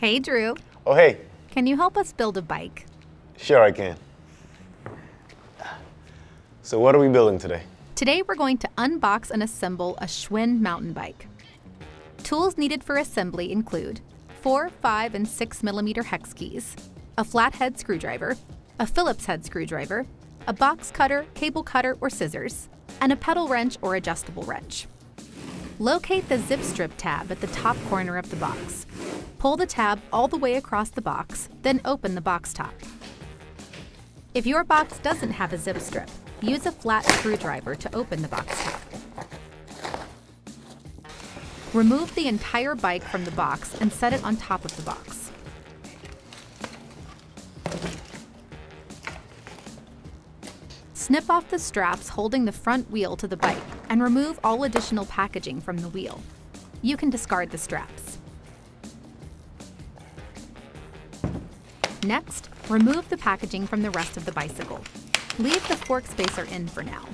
Hey, Drew. Oh, hey. Can you help us build a bike? Sure, I can. So what are we building today? Today we're going to unbox and assemble a Schwinn mountain bike. Tools needed for assembly include 4, 5, and 6 millimeter hex keys, a flathead screwdriver, a Phillips head screwdriver, a box cutter, cable cutter, or scissors, and a pedal wrench or adjustable wrench. Locate the zip strip tab at the top corner of the box. Pull the tab all the way across the box, then open the box top. If your box doesn't have a zip strip, use a flat screwdriver to open the box top. Remove the entire bike from the box and set it on top of the box. Snip off the straps holding the front wheel to the bike and remove all additional packaging from the wheel. You can discard the straps. Next, remove the packaging from the rest of the bicycle. Leave the fork spacer in for now.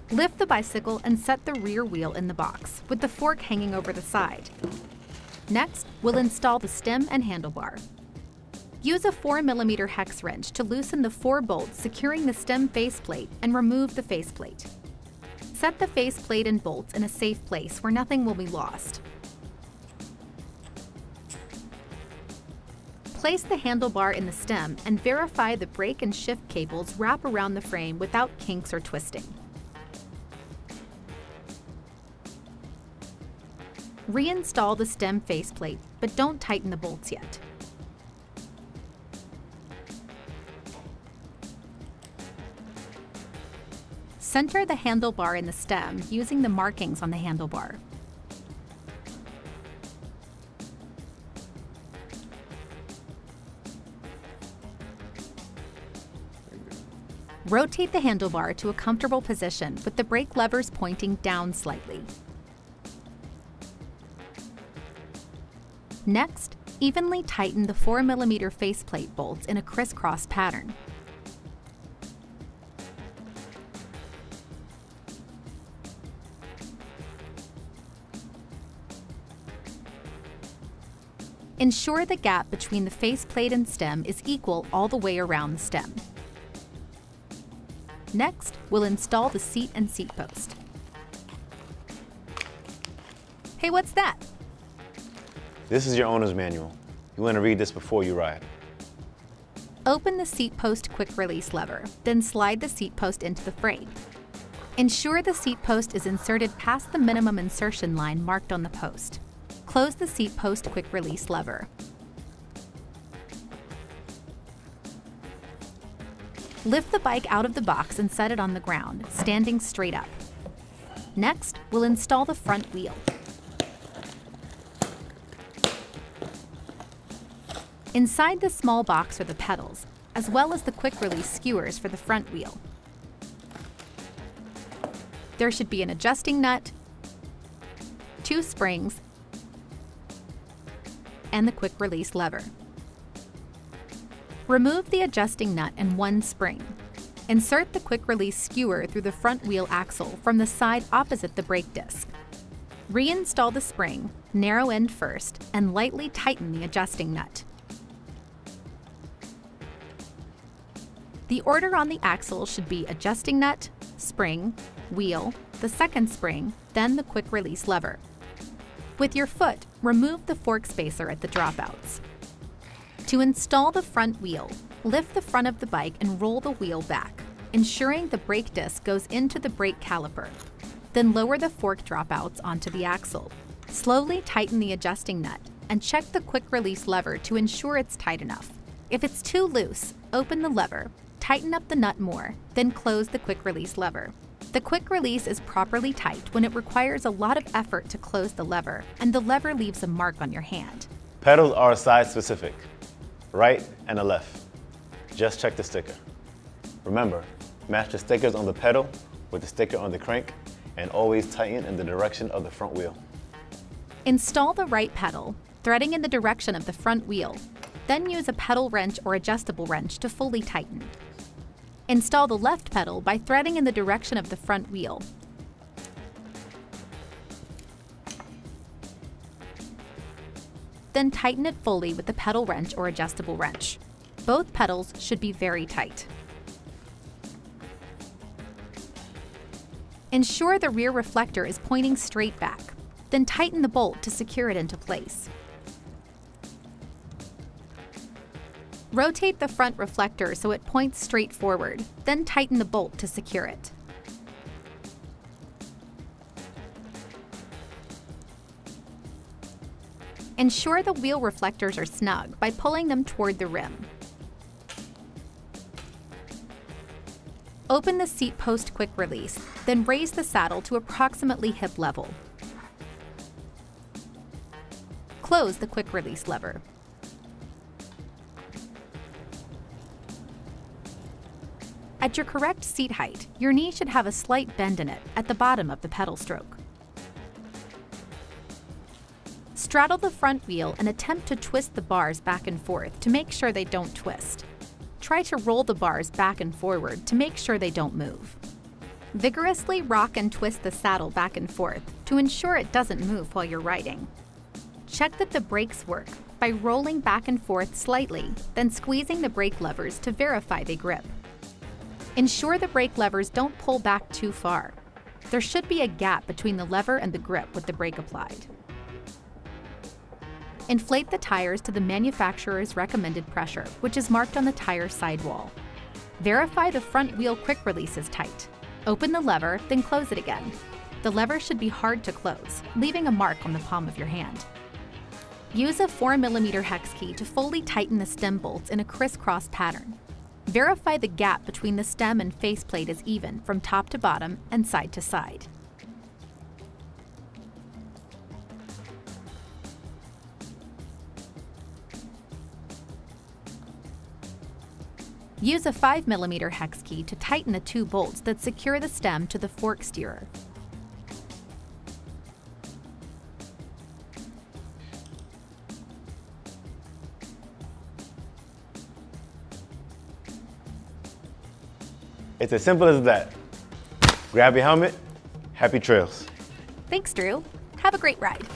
Lift the bicycle and set the rear wheel in the box, with the fork hanging over the side. Next, we'll install the stem and handlebar. Use a 4 millimeter hex wrench to loosen the 4 bolts securing the stem faceplate and remove the faceplate. Set the faceplate and bolts in a safe place where nothing will be lost. Place the handlebar in the stem and verify the brake and shift cables wrap around the frame without kinks or twisting. Reinstall the stem faceplate, but don't tighten the bolts yet. Center the handlebar in the stem using the markings on the handlebar. Rotate the handlebar to a comfortable position with the brake levers pointing down slightly. Next, evenly tighten the 4 millimeter faceplate bolts in a crisscross pattern. Ensure the gap between the faceplate and stem is equal all the way around the stem. Next, we'll install the seat and seat post. Hey, what's that? This is your owner's manual. You want to read this before you ride. Open the seat post quick release lever, then slide the seat post into the frame. Ensure the seat post is inserted past the minimum insertion line marked on the post. Close the seat post quick release lever. Lift the bike out of the box and set it on the ground, standing straight up. Next, we'll install the front wheel. Inside the small box are the pedals, as well as the quick-release skewers for the front wheel. There should be an adjusting nut, 2 springs, and the quick-release lever. Remove the adjusting nut and 1 spring. Insert the quick-release skewer through the front wheel axle from the side opposite the brake disc. Reinstall the spring, narrow end first, and lightly tighten the adjusting nut. The order on the axle should be adjusting nut, spring, wheel, the second spring, then the quick release lever. With your foot, remove the fork spacer at the dropouts. To install the front wheel, lift the front of the bike and roll the wheel back, ensuring the brake disc goes into the brake caliper. Then lower the fork dropouts onto the axle. Slowly tighten the adjusting nut and check the quick release lever to ensure it's tight enough. If it's too loose, open the lever, tighten up the nut more, then close the quick release lever. The quick release is properly tight when it requires a lot of effort to close the lever, and the lever leaves a mark on your hand. Pedals are size specific, right and a left. Just check the sticker. Remember, match the stickers on the pedal with the sticker on the crank, and always tighten in the direction of the front wheel. Install the right pedal, threading in the direction of the front wheel. Then use a pedal wrench or adjustable wrench to fully tighten. Install the left pedal by threading in the direction of the front wheel. then tighten it fully with the pedal wrench or adjustable wrench. Both pedals should be very tight. Ensure the rear reflector is pointing straight back, then tighten the bolt to secure it into place. Rotate the front reflector so it points straight forward, then tighten the bolt to secure it. Ensure the wheel reflectors are snug by pulling them toward the rim. Open the seat post quick release, then raise the saddle to approximately hip level. Close the quick release lever. At your correct seat height, your knee should have a slight bend in it at the bottom of the pedal stroke. Straddle the front wheel and attempt to twist the bars back and forth to make sure they don't twist. Try to roll the bars back and forward to make sure they don't move. Vigorously rock and twist the saddle back and forth to ensure it doesn't move while you're riding. Check that the brakes work by rolling back and forth slightly, then squeezing the brake levers to verify they grip. Ensure the brake levers don't pull back too far. There should be a gap between the lever and the grip with the brake applied. Inflate the tires to the manufacturer's recommended pressure, which is marked on the tire sidewall. Verify the front wheel quick release is tight. Open the lever, then close it again. The lever should be hard to close, leaving a mark on the palm of your hand. Use a 4mm hex key to fully tighten the stem bolts in a crisscross pattern. Verify the gap between the stem and faceplate is even from top to bottom and side to side. Use a 5mm hex key to tighten the two bolts that secure the stem to the fork steerer. It's as simple as that. Grab your helmet, happy trails. Thanks, Drew. Have a great ride.